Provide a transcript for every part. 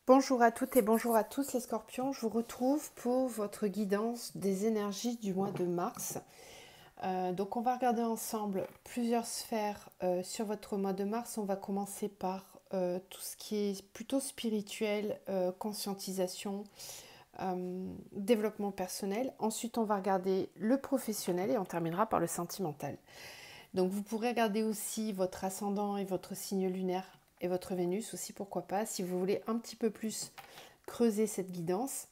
Bonjour à toutes et bonjour à tous les scorpions, je vous retrouve pour votre guidance des énergies du mois de mars. Donc on va regarder ensemble plusieurs sphères sur votre mois de mars. On va commencer par tout ce qui est plutôt spirituel, conscientisation, développement personnel. Ensuite on va regarder le professionnel et on terminera par le sentimental. Donc vous pourrez regarder aussi votre ascendant et votre signe lunaire et votre Vénus aussi, pourquoi pas, si vous voulez un petit peu plus creuser cette guidance.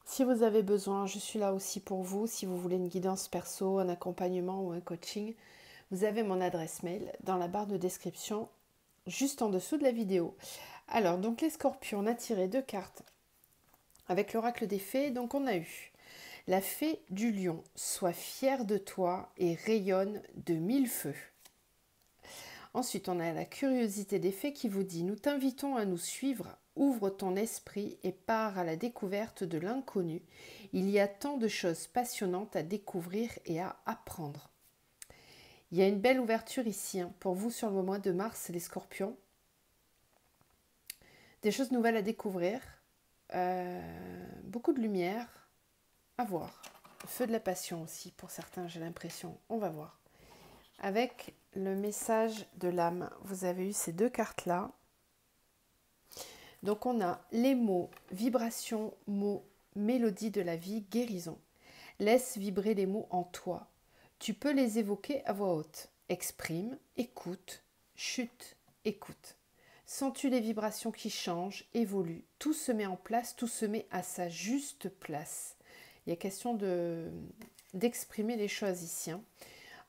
Si vous avez besoin, je suis là aussi pour vous. Si vous voulez une guidance perso, un accompagnement ou un coaching, vous avez mon adresse mail dans la barre de description, juste en dessous de la vidéo. Alors, donc les scorpions, on a tiré 2 cartes avec l'oracle des fées. Donc on a eu la fée du lion, sois fière de toi et rayonne de 1000 feux. Ensuite, on a la curiosité des fées qui vous dit « Nous t'invitons à nous suivre, ouvre ton esprit et pars à la découverte de l'inconnu. Il y a tant de choses passionnantes à découvrir et à apprendre. » Il y a une belle ouverture ici pour vous sur le mois de mars, les scorpions. Des choses nouvelles à découvrir, beaucoup de lumière à voir. Feu de la passion aussi pour certains, j'ai l'impression. On va voir. Avec le message de l'âme, vous avez eu ces 2 cartes-là. Donc on a les mots, vibration, mots, mélodie de la vie, guérison. Laisse vibrer les mots en toi. Tu peux les évoquer à voix haute. Exprime, écoute, chute, écoute. Sens-tu les vibrations qui changent, évoluent? Tout se met en place, tout se met à sa juste place. Il y a question d'exprimer les choses ici.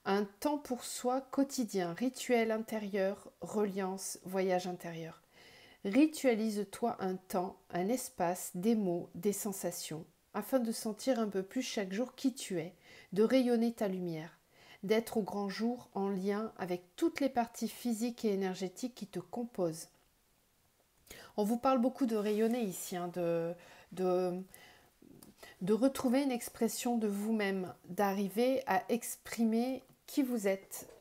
Un temps pour soi quotidien, rituel intérieur, reliance, voyage intérieur. Ritualise-toi un temps, un espace, des mots, des sensations, afin de sentir un peu plus chaque jour qui tu es, de rayonner ta lumière, d'être au grand jour en lien avec toutes les parties physiques et énergétiques qui te composent. On vous parle beaucoup de rayonner ici, de retrouver une expression de vous-même, d'arriver à exprimer qui vous êtes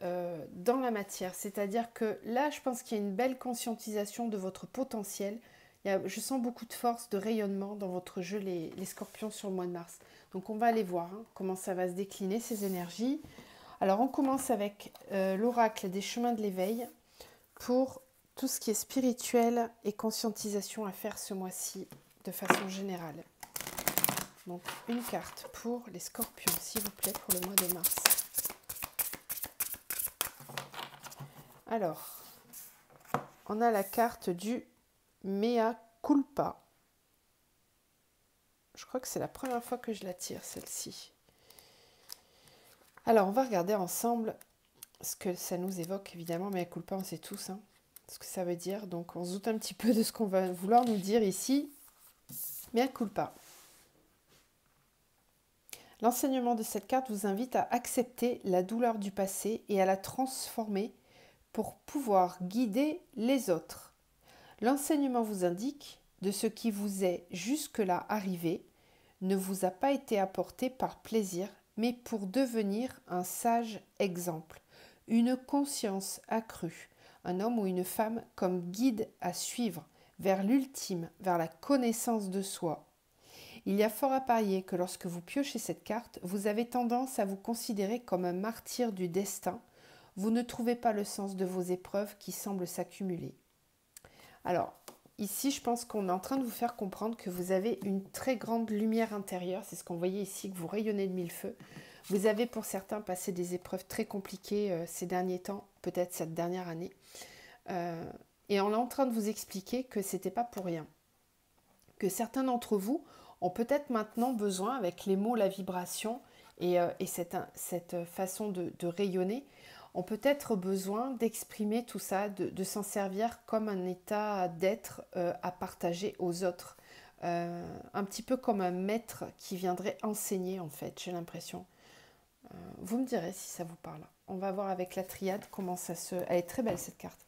dans la matière. C'est-à-dire que là, je pense qu'il y a une belle conscientisation de votre potentiel. Je sens beaucoup de force, de rayonnement dans votre jeu, les scorpions, sur le mois de mars. Donc on va aller voir comment ça va se décliner, ces énergies. Alors on commence avec l'oracle des chemins de l'éveil pour tout ce qui est spirituel et conscientisation à faire ce mois-ci de façon générale. Donc une carte pour les scorpions, s'il vous plaît, pour le mois de mars. Alors, on a la carte du Mea Culpa. Je crois que c'est la première fois que je la tire, celle-ci. Alors, on va regarder ensemble ce que ça nous évoque, évidemment. Mea Culpa, on sait tous ce que ça veut dire. Donc, on se doute un petit peu de ce qu'on va vouloir nous dire ici. Mea Culpa. L'enseignement de cette carte vous invite à accepter la douleur du passé et à la transformer pour pouvoir guider les autres. L'enseignement vous indique de ce qui vous est jusque-là arrivé ne vous a pas été apporté par plaisir, mais pour devenir un sage exemple, une conscience accrue, un homme ou une femme comme guide à suivre vers l'ultime, vers la connaissance de soi. Il y a fort à parier que lorsque vous piochez cette carte, vous avez tendance à vous considérer comme un martyr du destin. Vous ne trouvez pas le sens de vos épreuves qui semblent s'accumuler. Alors, ici, je pense qu'on est en train de vous faire comprendre que vous avez une très grande lumière intérieure. C'est ce qu'on voyait ici, que vous rayonnez de 1000 feux. Vous avez pour certains passé des épreuves très compliquées ces derniers temps, peut-être cette dernière année. Et on est en train de vous expliquer que ce n'était pas pour rien. Que certains d'entre vous ont peut-être maintenant besoin, avec les mots, la vibration et cette façon de rayonner, ont peut-être besoin d'exprimer tout ça, de s'en servir comme un état d'être à partager aux autres. Un petit peu comme un maître qui viendrait enseigner, en fait, j'ai l'impression. Vous me direz si ça vous parle. On va voir avec la triade comment ça se... Elle est très belle, cette carte.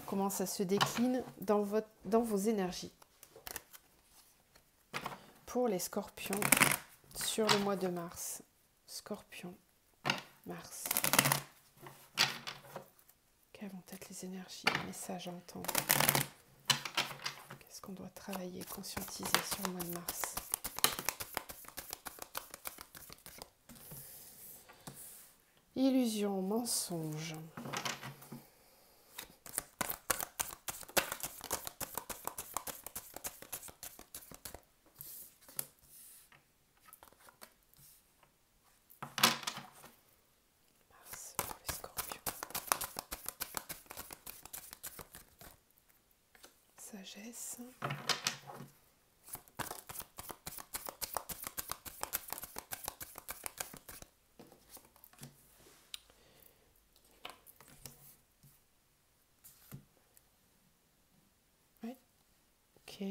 Comment ça se décline dans vos énergies. Pour les scorpions sur le mois de mars. Scorpion, mars. Quelles vont être les énergies, les messages à entendre? Qu'est-ce qu'on qu'on doit travailler, conscientiser sur le mois de mars? Illusion, mensonge. Mars pour les scorpions. Sagesse. Ouais, ok.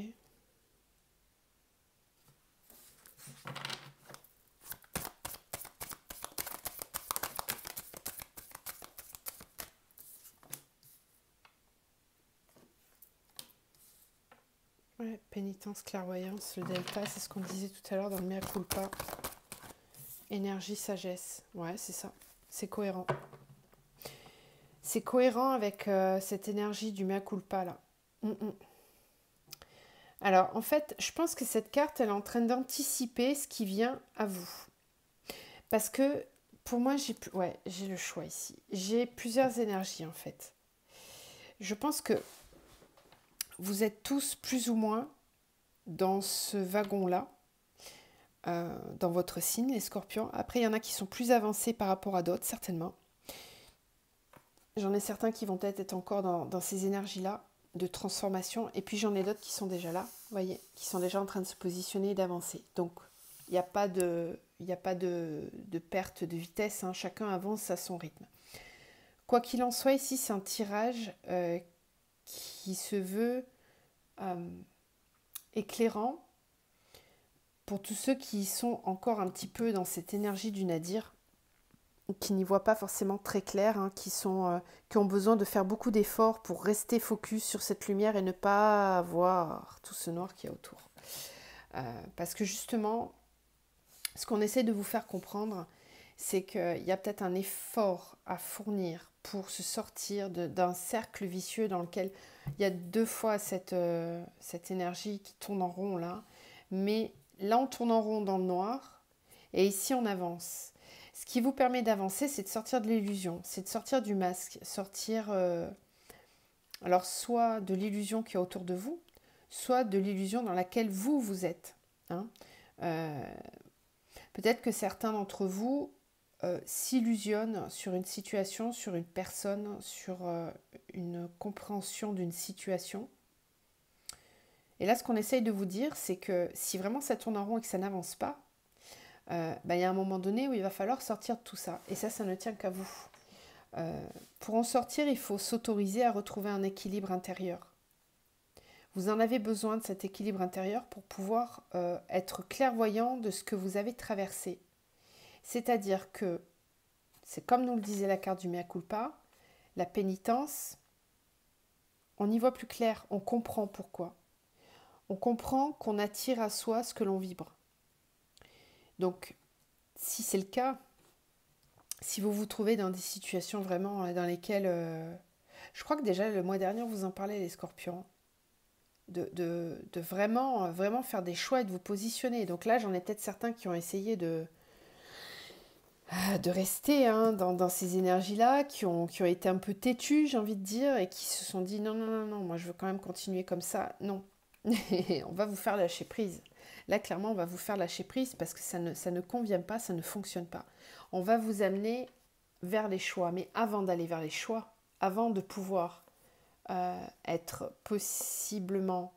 Ouais, pénitence, clairvoyance, le delta, c'est ce qu'on disait tout à l'heure dans le mea culpa. Énergie, sagesse. Ouais, c'est ça. C'est cohérent. C'est cohérent avec cette énergie du mea culpa là. Alors, en fait, je pense que cette carte, elle est en train d'anticiper ce qui vient à vous. Parce que, pour moi, j'ai le choix ici. J'ai plusieurs énergies, en fait. Je pense que vous êtes tous plus ou moins dans ce wagon-là, dans votre signe, les scorpions. Après, il y en a qui sont plus avancés par rapport à d'autres, certainement. J'en ai certains qui vont peut-être être encore dans ces énergies-là de transformation. Et puis, j'en ai d'autres qui sont déjà là, vous voyez, qui sont déjà en train de se positionner et d'avancer. Donc, il n'y a pas de perte de vitesse, hein. Chacun avance à son rythme. Quoi qu'il en soit, ici, c'est un tirage qui se veut éclairant pour tous ceux qui sont encore un petit peu dans cette énergie du nadir, qui n'y voient pas forcément très clair, hein, qui ont besoin de faire beaucoup d'efforts pour rester focus sur cette lumière et ne pas voir tout ce noir qu'il y a autour. Parce que justement, ce qu'on essaie de vous faire comprendre, c'est qu'il y a peut-être un effort à fournir pour se sortir d'un cercle vicieux dans lequel il y a deux fois cette énergie qui tourne en rond là. Mais là, on tourne en rond dans le noir et ici, on avance. Ce qui vous permet d'avancer, c'est de sortir de l'illusion, c'est de sortir du masque, sortir alors soit de l'illusion qui est autour de vous, soit de l'illusion dans laquelle vous êtes. Hein. Peut-être que certains d'entre vous s'illusionnent sur une situation, sur une personne, sur une compréhension d'une situation. Et là, ce qu'on essaye de vous dire, c'est que si vraiment ça tourne en rond et que ça n'avance pas, il y a un moment donné où il va falloir sortir de tout ça. Et ça ne tient qu'à vous. Pour en sortir, il faut s'autoriser à retrouver un équilibre intérieur. Vous en avez besoin de cet équilibre intérieur pour pouvoir être clairvoyant de ce que vous avez traversé. C'est-à-dire que, c'est comme nous le disait la carte du mea culpa, la pénitence, on y voit plus clair, on comprend pourquoi. On comprend qu'on attire à soi ce que l'on vibre. Donc, si c'est le cas, si vous vous trouvez dans des situations vraiment dans lesquelles... je crois que déjà le mois dernier, vous en parlez, les scorpions, de vraiment faire des choix et de vous positionner. Donc là, j'en ai peut-être certains qui ont essayé de rester dans ces énergies-là, qui ont été un peu têtus, j'ai envie de dire, et qui se sont dit non, moi je veux quand même continuer comme ça. Non, on va vous faire lâcher prise. Là, clairement, on va vous faire lâcher prise parce que ça ne convient pas, ça ne fonctionne pas. On va vous amener vers les choix, mais avant d'aller vers les choix, avant de pouvoir être possiblement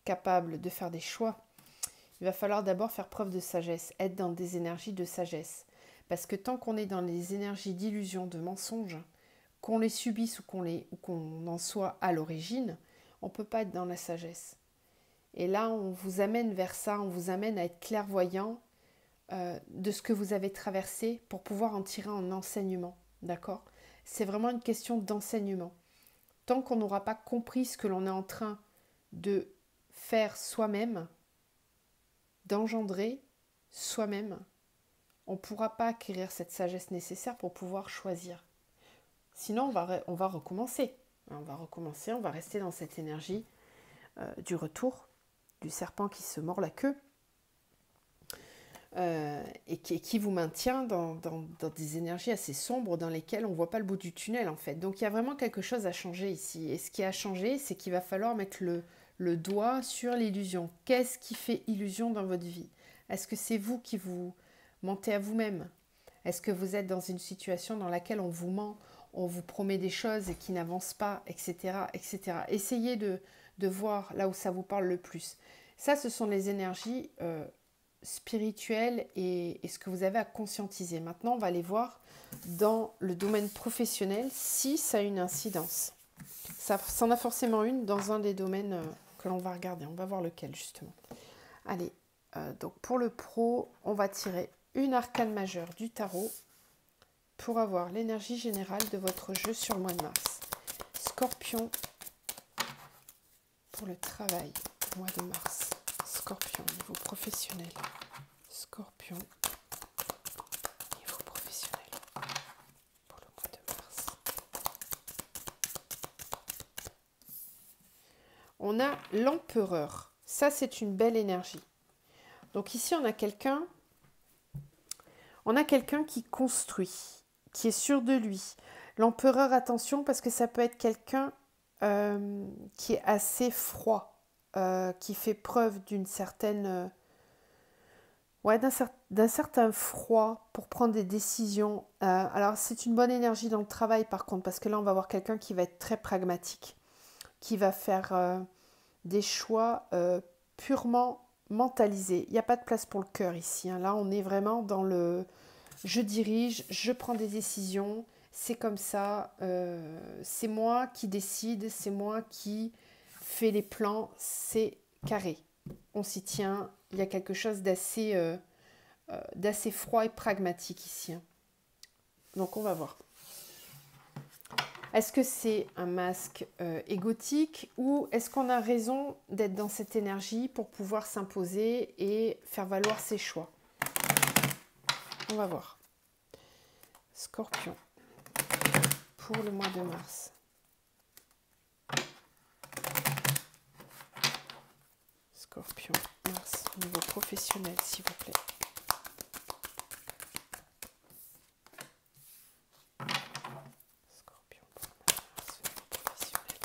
capable de faire des choix, il va falloir d'abord faire preuve de sagesse, être dans des énergies de sagesse. Parce que tant qu'on est dans les énergies d'illusion, de mensonge, qu'on les subisse ou qu'on en soit à l'origine, on ne peut pas être dans la sagesse. Et là, on vous amène vers ça, on vous amène à être clairvoyant de ce que vous avez traversé pour pouvoir en tirer un enseignement. D'accord ? C'est vraiment une question d'enseignement. Tant qu'on n'aura pas compris ce que l'on est en train de faire soi-même, d'engendrer soi-même, on ne pourra pas acquérir cette sagesse nécessaire pour pouvoir choisir. Sinon, on va recommencer. On va rester dans cette énergie du retour, du serpent qui se mord la queue, et qui vous maintient dans des énergies assez sombres dans lesquelles on ne voit pas le bout du tunnel en fait. Donc il y a vraiment quelque chose à changer ici. Et ce qui a changé, c'est qu'il va falloir mettre le doigt sur l'illusion. Qu'est-ce qui fait illusion dans votre vie? Est-ce que c'est vous qui vous mentez à vous-même? Est-ce que vous êtes dans une situation dans laquelle on vous ment, on vous promet des choses et qui n'avancent pas, etc., etc. Essayez de voir là où ça vous parle le plus. Ça, ce sont les énergies spirituelles et ce que vous avez à conscientiser. Maintenant, on va aller voir dans le domaine professionnel si ça a une incidence. Ça en a forcément une dans un des domaines que l'on va regarder. On va voir lequel, justement. Allez, donc pour le pro, on va tirer une arcane majeure du tarot pour avoir l'énergie générale de votre jeu sur le mois de mars. Scorpion pour le travail, mois de mars. Scorpion, niveau professionnel. Scorpion, niveau professionnel pour le mois de mars. On a l'empereur. Ça, c'est une belle énergie. Donc ici, on a quelqu'un qui construit, qui est sûr de lui. L'empereur, attention, parce que ça peut être quelqu'un qui est assez froid, qui fait preuve d'une certaine... d'un certain froid pour prendre des décisions. Alors, c'est une bonne énergie dans le travail, par contre, parce que là, on va avoir quelqu'un qui va être très pragmatique, qui va faire des choix purement mentalisés. Il n'y a pas de place pour le cœur ici. Hein. Là, on est vraiment dans le... Je dirige, je prends des décisions, c'est comme ça, c'est moi qui décide, c'est moi qui fais les plans, c'est carré. On s'y tient, il y a quelque chose d'assez froid et pragmatique ici. Hein. Donc on va voir. Est-ce que c'est un masque égotique ou est-ce qu'on a raison d'être dans cette énergie pour pouvoir s'imposer et faire valoir ses choix? On va voir. Scorpion pour le mois de mars. Scorpion, mars, niveau professionnel, s'il vous plaît. Scorpion pour le mois de mars, niveau professionnel.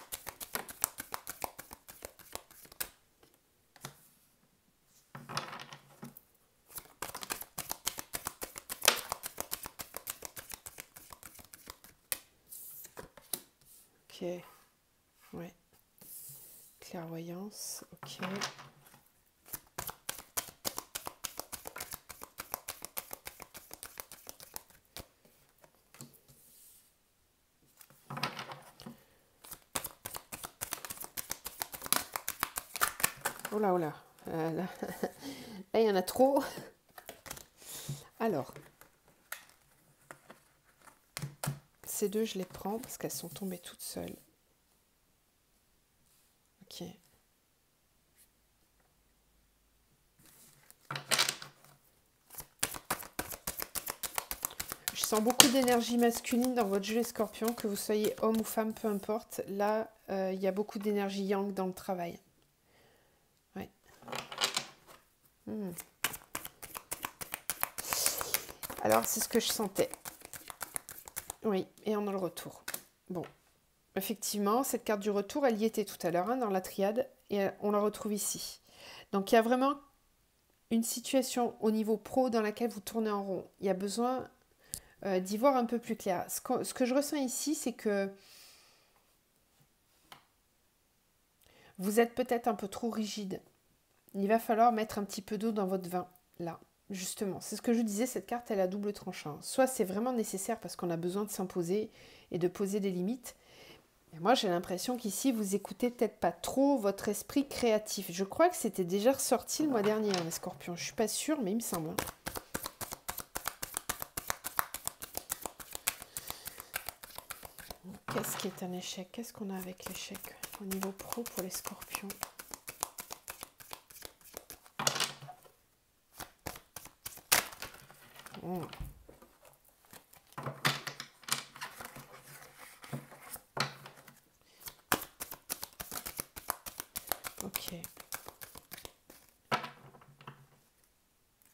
Ok, ouais. Clairvoyance, ok. Oh là, oh là. Là, il y en a trop. Alors, ces deux, je les prends parce qu'elles sont tombées toutes seules. Ok. Je sens beaucoup d'énergie masculine dans votre jeu, les scorpions, que vous soyez homme ou femme, peu importe. Là, il y a beaucoup d'énergie yang dans le travail. Ouais. Alors, c'est ce que je sentais. Oui, et on a le retour. Bon, effectivement, cette carte du retour, elle y était tout à l'heure, hein, dans la triade, et on la retrouve ici. Donc, il y a vraiment une situation au niveau pro dans laquelle vous tournez en rond. Il y a besoin d'y voir un peu plus clair. Ce que je ressens ici, c'est que vous êtes peut-être un peu trop rigide. Il va falloir mettre un petit peu d'eau dans votre vin, là. Justement, c'est ce que je disais, cette carte, elle a double tranchant. Soit c'est vraiment nécessaire parce qu'on a besoin de s'imposer et de poser des limites. Mais moi, j'ai l'impression qu'ici, vous écoutez peut-être pas trop votre esprit créatif. Je crois que c'était déjà ressorti le mois dernier, hein, les scorpions. Je suis pas sûre, mais il me semble. Qu'est-ce qui est un échec? Qu'est-ce qu'on a avec l'échec au niveau pro pour les scorpions? Ok.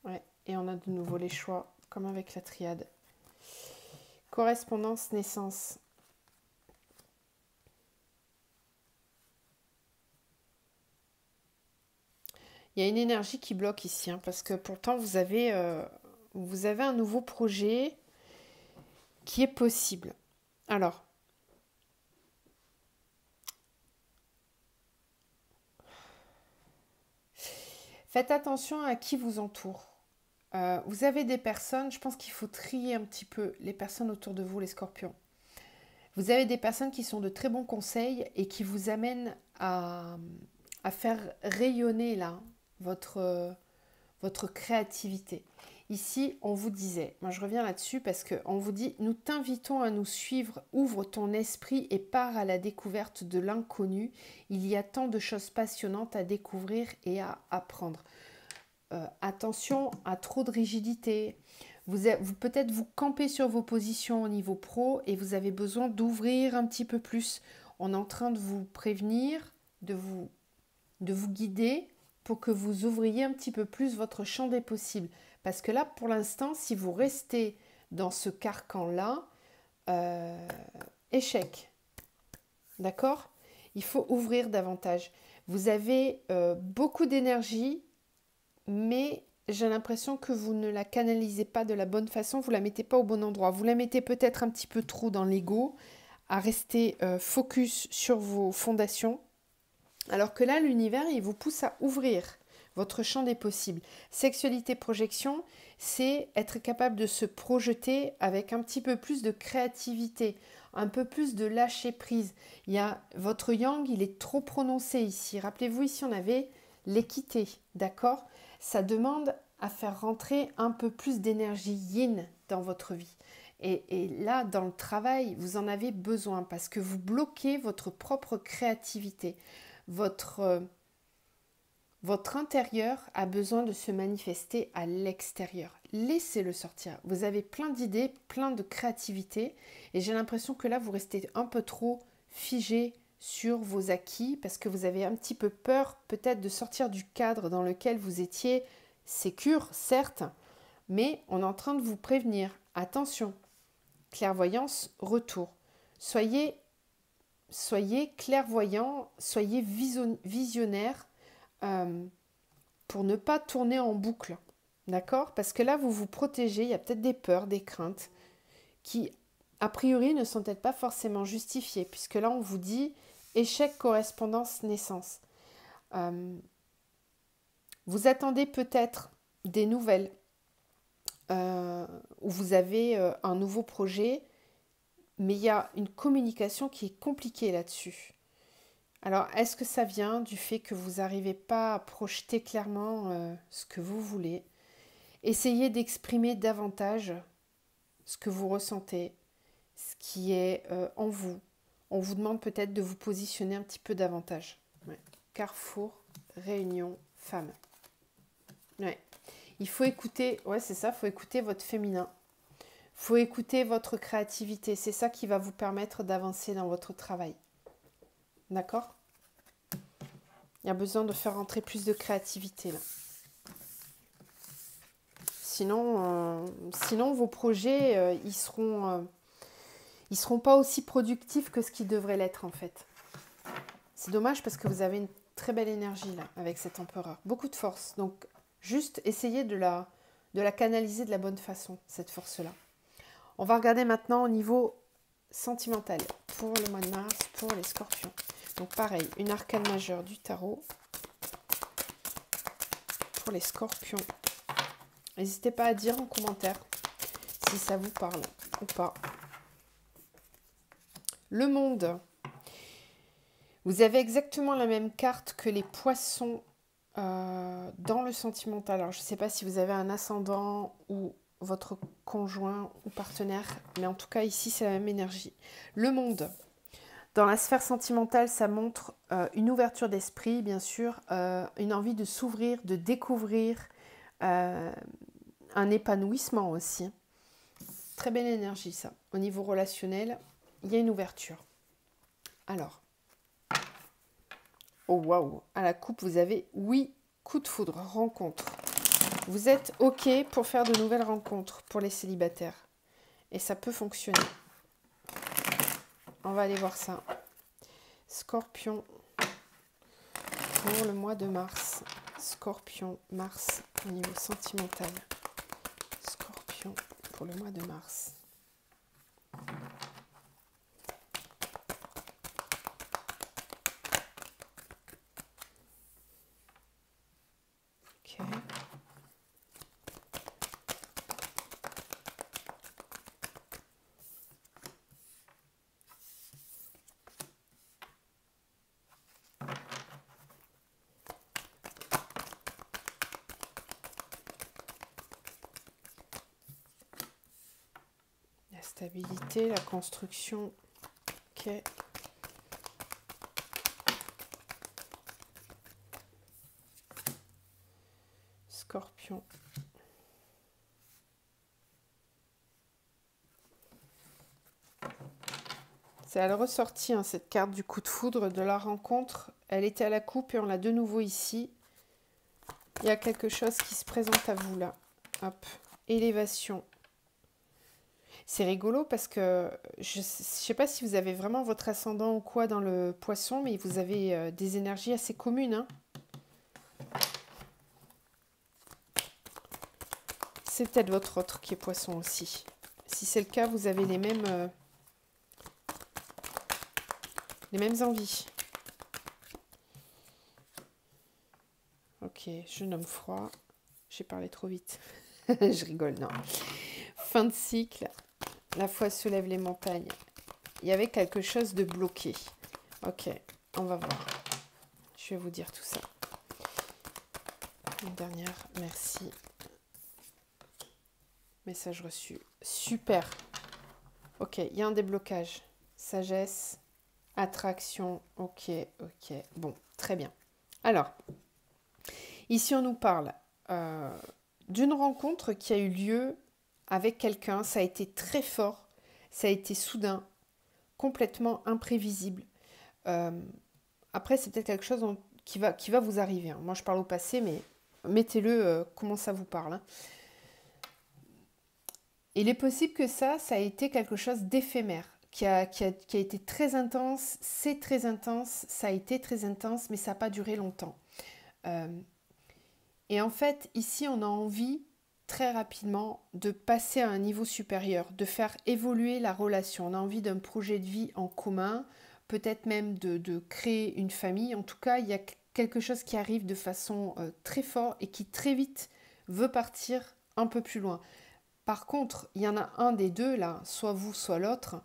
Ouais, et on a de nouveau les choix, comme avec la triade. Correspondance, naissance. Il y a une énergie qui bloque ici, hein, parce que pourtant vous avez un nouveau projet qui est possible. Alors, faites attention à qui vous entoure. Vous avez des personnes, je pense qu'il faut trier un petit peu les personnes autour de vous, les scorpions. Vous avez des personnes qui sont de très bons conseils et qui vous amènent à faire rayonner là votre créativité. Ici, on vous disait, moi je reviens là-dessus parce qu'on vous dit, nous t'invitons à nous suivre, ouvre ton esprit et pars à la découverte de l'inconnu. Il y a tant de choses passionnantes à découvrir et à apprendre. Attention à trop de rigidité. Vous peut-être vous campez sur vos positions au niveau pro et vous avez besoin d'ouvrir un petit peu plus. On est en train de vous prévenir, de vous guider pour que vous ouvriez un petit peu plus votre champ des possibles. Parce que là, pour l'instant, si vous restez dans ce carcan-là, échec. D'accord? Il faut ouvrir davantage. Vous avez beaucoup d'énergie, mais j'ai l'impression que vous ne la canalisez pas de la bonne façon, vous ne la mettez pas au bon endroit. Vous la mettez peut-être un petit peu trop dans l'ego, à rester focus sur vos fondations. Alors que là, l'univers, il vous pousse à ouvrir votre champ des possibles. Sexualité, projection, c'est être capable de se projeter avec un petit peu plus de créativité, un peu plus de lâcher prise. Votre yang, il est trop prononcé ici. Rappelez-vous, ici, on avait l'équité, d'accord? Ça demande à faire rentrer un peu plus d'énergie yin dans votre vie. Et là, dans le travail, vous en avez besoin parce que vous bloquez votre propre créativité. Votre intérieur a besoin de se manifester à l'extérieur. Laissez-le sortir. Vous avez plein d'idées, plein de créativité et j'ai l'impression que là, vous restez un peu trop figé sur vos acquis parce que vous avez un petit peu peur peut-être de sortir du cadre dans lequel vous étiez sécure, certes, mais on est en train de vous prévenir. Attention, clairvoyance, retour. Soyez clairvoyant, soyez visionnaire pour ne pas tourner en boucle. D'accord? Parce que là, vous vous protégez, il y a peut-être des peurs, des craintes qui, a priori, ne sont peut-être pas forcément justifiées, puisque là, on vous dit échec, correspondance, naissance. Vous attendez peut-être des nouvelles où vous avez un nouveau projet, mais il y a une communication qui est compliquée là-dessus. Alors, est-ce que ça vient du fait que vous n'arrivez pas à projeter clairement ce que vous voulez? Essayez d'exprimer davantage ce que vous ressentez, ce qui est en vous. On vous demande peut-être de vous positionner un petit peu davantage. Ouais. Carrefour, réunion, femme. Ouais. Il faut écouter, ouais c'est ça, il faut écouter votre féminin. Il faut écouter votre créativité. C'est ça qui va vous permettre d'avancer dans votre travail. D'accord? Il y a besoin de faire entrer plus de créativité là. Sinon vos projets, ils seront pas aussi productifs que ce qu'ils devraient l'être en fait. C'est dommage parce que vous avez une très belle énergie là avec cet empereur. Beaucoup de force. Donc juste essayez de la canaliser de la bonne façon, cette force-là. On va regarder maintenant au niveau sentimental pour le mois de mars, pour les scorpions. Donc pareil, une arcane majeure du tarot pour les scorpions. N'hésitez pas à dire en commentaire si ça vous parle ou pas. Le monde. Vous avez exactement la même carte que les poissons dans le sentimental. Alors je ne sais pas si vous avez un ascendant ou votre conjoint ou partenaire, mais en tout cas ici c'est la même énergie. Le monde. Dans la sphère sentimentale, ça montre une ouverture d'esprit, bien sûr, une envie de s'ouvrir, de découvrir, un épanouissement aussi. Très belle énergie ça. Au niveau relationnel, il y a une ouverture. Alors, Oh waouh, à la coupe, vous avez oui, coup de foudre, rencontre. Vous êtes OK pour faire de nouvelles rencontres pour les célibataires. Et ça peut fonctionner. On va aller voir ça. Scorpion pour le mois de mars. Scorpion, mars au niveau sentimental. Scorpion pour le mois de mars. Ok. La stabilité, la construction. Ok. Scorpion. C'est elle ressortie, hein, cette carte du coup de foudre, de la rencontre. Elle était à la coupe et on l'a de nouveau ici. Il y a quelque chose qui se présente à vous là. Hop, élévation. C'est rigolo parce que je ne sais pas si vous avez vraiment votre ascendant ou quoi dans le poisson, mais vous avez des énergies assez communes, hein. C'est peut-être votre autre qui est poisson aussi. Si c'est le cas, vous avez les mêmes envies. Ok, jeune homme froid. J'ai parlé trop vite. Je rigole, non. Fin de cycle. La foi soulève les montagnes. Il y avait quelque chose de bloqué. Ok, on va voir. Je vais vous dire tout ça. Une dernière, merci. Message reçu. Super. Ok, il y a un déblocage. Sagesse, attraction. Ok, ok. Bon, très bien. Alors, ici on nous parle d'une rencontre qui a eu lieu avec quelqu'un. Ça a été très fort. Ça a été soudain. Complètement imprévisible. Après, c'est peut-être quelque chose qui va vous arriver, hein. Moi, je parle au passé, mais mettez-le comment ça vous parle, hein. Il est possible que ça a été quelque chose d'éphémère, qui a été très intense, c'est très intense, ça a été très intense, mais ça n'a pas duré longtemps. Et en fait, ici, on a envie très rapidement de passer à un niveau supérieur, de faire évoluer la relation. On a envie d'un projet de vie en commun, peut-être même de créer une famille. En tout cas, il y a quelque chose qui arrive de façon très forte et qui très vite veut partir un peu plus loin. Par contre, il y en a un des deux, là, soit vous, soit l'autre,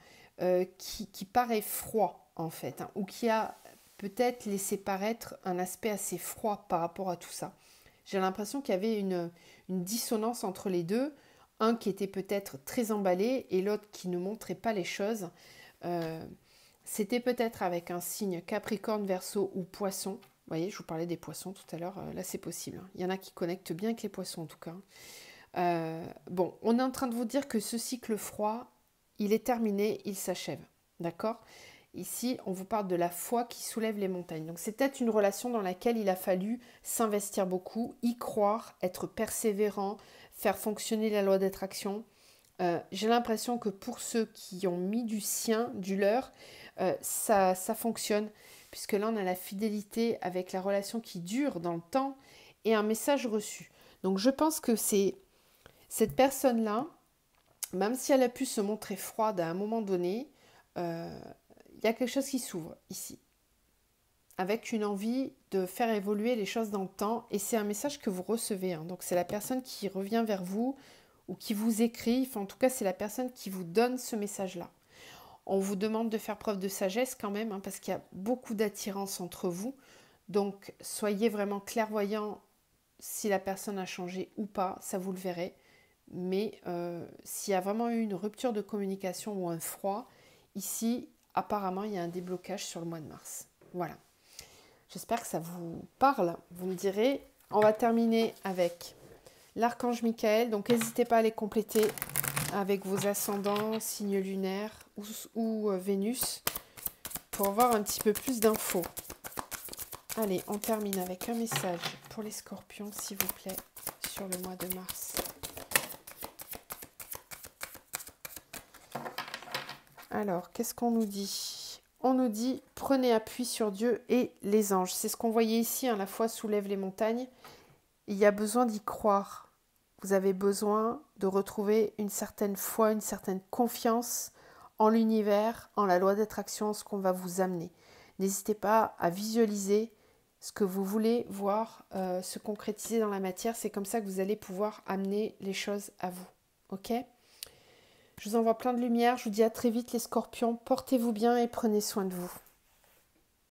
qui paraît froid, en fait, hein, ou qui a peut-être laissé paraître un aspect assez froid par rapport à tout ça. J'ai l'impression qu'il y avait une dissonance entre les deux, un qui était peut-être très emballé et l'autre qui ne montrait pas les choses. C'était peut-être avec un signe Capricorne, Verseau ou Poisson. Vous voyez, je vous parlais des poissons tout à l'heure, là c'est possible. Il y en a qui connectent bien avec les poissons en tout cas. Bon, on est en train de vous dire que ce cycle froid, il est terminé, il s'achève. D'accord ? Ici, on vous parle de la foi qui soulève les montagnes. Donc, c'est peut-être une relation dans laquelle il a fallu s'investir beaucoup, y croire, être persévérant, faire fonctionner la loi d'attraction. J'ai l'impression que pour ceux qui ont mis du sien, du leur, ça fonctionne. Puisque là, on a la fidélité avec la relation qui dure dans le temps et un message reçu. Donc, je pense que c'est cette personne-là, même si elle a pu se montrer froide à un moment donné, il y a quelque chose qui s'ouvre ici, avec une envie de faire évoluer les choses dans le temps, et c'est un message que vous recevez, hein. Donc c'est la personne qui revient vers vous, ou qui vous écrit, enfin, en tout cas c'est la personne qui vous donne ce message-là. On vous demande de faire preuve de sagesse quand même, hein, parce qu'il y a beaucoup d'attirance entre vous, donc soyez vraiment clairvoyant si la personne a changé ou pas, ça vous le verrez, mais s'il y a vraiment eu une rupture de communication ou un froid, ici, apparemment, il y a un déblocage sur le mois de mars. Voilà. J'espère que ça vous parle. Vous me direz. On va terminer avec l'archange Michael. Donc, n'hésitez pas à les compléter avec vos ascendants, signes lunaires ou Vénus pour avoir un petit peu plus d'infos. Allez, on termine avec un message pour les scorpions, s'il vous plaît, sur le mois de mars. Alors, qu'est-ce qu'on nous dit? On nous dit, prenez appui sur Dieu et les anges. C'est ce qu'on voyait ici, hein, la foi soulève les montagnes. Il y a besoin d'y croire. Vous avez besoin de retrouver une certaine foi, une certaine confiance en l'univers, en la loi d'attraction, ce qu'on va vous amener. N'hésitez pas à visualiser ce que vous voulez voir se concrétiser dans la matière. C'est comme ça que vous allez pouvoir amener les choses à vous. Ok ? Je vous envoie plein de lumière. Je vous dis à très vite les scorpions. Portez-vous bien et prenez soin de vous.